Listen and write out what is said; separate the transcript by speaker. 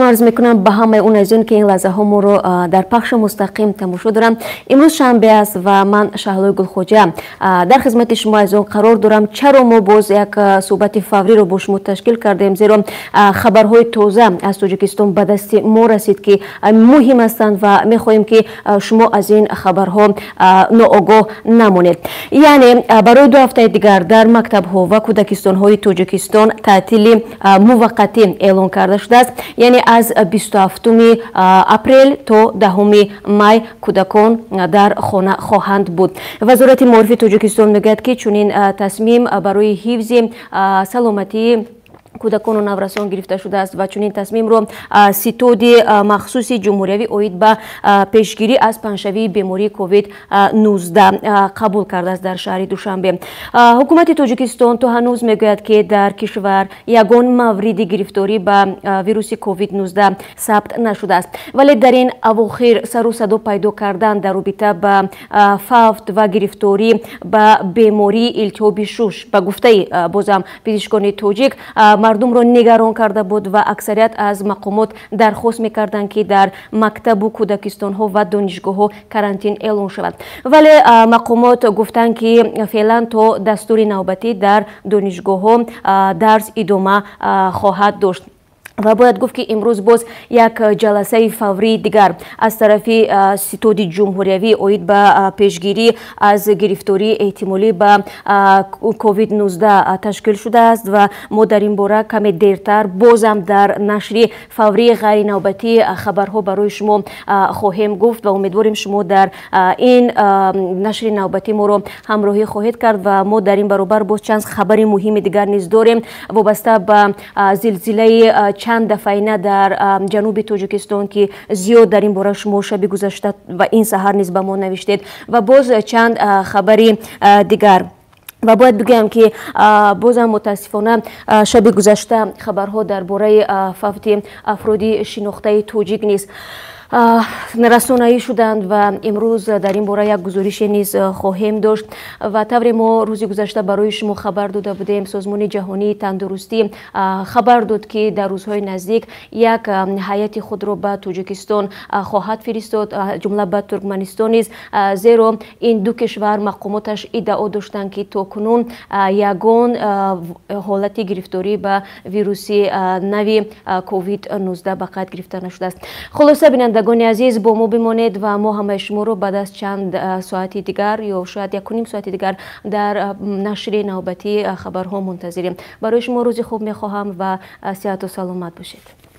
Speaker 1: عرض میکنم به همه اون عزیزان که این لحظه ها ما رو در پخش مستقیم تماشا دارم. امروز شنبه است و من شهلای گلخوجه در خدمت شما عزیزان قرار دارم. چرا ما باز یک صحبت فوری رو با شما تشکیل کردیم؟ زیرا خبرهای تازه از تاجیکستان به دست ما رسید که مهم هستند و میخواهیم که شما از این خبرها ناآگاه نمانید. یعنی برای 2 هفته دیگر در مکتب‌ها و کودکستان های تاجیکستان تعطیل موقتی اعلان کرده شده است. یعنی از 27 اپریل تا 10 مای کودکان در خانه خواهند بود. وزارت معارف تاجیکستان میگوید که چنین تصمیم برای حفظ سلامتی کودکان و نورسان گرفته شده است و چنین تصمیم رو ستاد مخصوص جمهوری اوید به پیشگیری از پنجشنبه بیماری کووید 19 قبول کرده است. در شهر دوشنبه حکومت تاجیکستان تا هنوز میگوید که در کشور یگان مورد گرفتاری به ویروس کووید 19 ثبت نشده است، ولی در این اواخر سر و صدا پیدا کردن در رابطه با فوت و گرفتاری به بیماری التهاب شش به گفته بازم پزشکان تاجیک مردم را نگران کرده بود و اکثریت از مقامات درخواست میکردند که در مکتب و کودکستان ها و دانشگاه ها کرانتین اعلان شود، ولی مقامات گفتند که فعلا تا دستور نوبتی در دانشگاه ها درس ادامه خواهد داشت. و باید گفت که امروز باز یک جلسه فوری دیگر از طرف ستاد جمهوری اوید به پیشگیری از گرفتاری احتمالی به کووید 19 تشکیل شده است و ما در این باره کمی دیرتر بازم در نشر فوری غیر نوبتی خبرها برای شما خواهیم گفت و امیدواریم شما در این نشر نوبتی ما رو همراهی خواهید کرد. و ما در این برابر باز چند خبر مهم دیگر نیز داریم وابسته به زلزله چند دفعه در جنوب تاجیکستان که زیاد در این باره شما شب گذشته و این سحر نیز به ما نوشتید و باز چند خبری دیگر. و باید بگم که بازم متاسفانه شب گذشته خبرها درباره فوت افراد شناخته تاجیک نیست رسانه‌ای شدند و امروز در این باره یک گزارش نیز خواهیم داشت. و طور ما روز گذشته برای شما خبر داده بودیم سازمان جهانی تندرستی خبر داد که در روزهای نزدیک یک هیئت خود را به تاجیکستان خواهد فرستاد، جمله به ترکمنستان نیز، زیرا این دو کشور مقاماتش ادعا داشتند که تاکنون یگان حالت گرفتاری به ویروس نوی کووید 19 به قید گرفته نشده است. خلاصه بیننده عزیز با ما بمانید و ما همه شما رو بعد از چند ساعت دیگر یا شاید 1.5 ساعت دیگر در نشر نوبتی خبرها منتظریم. برای شما روز خوب میخواهم و صحت و سلامت باشید.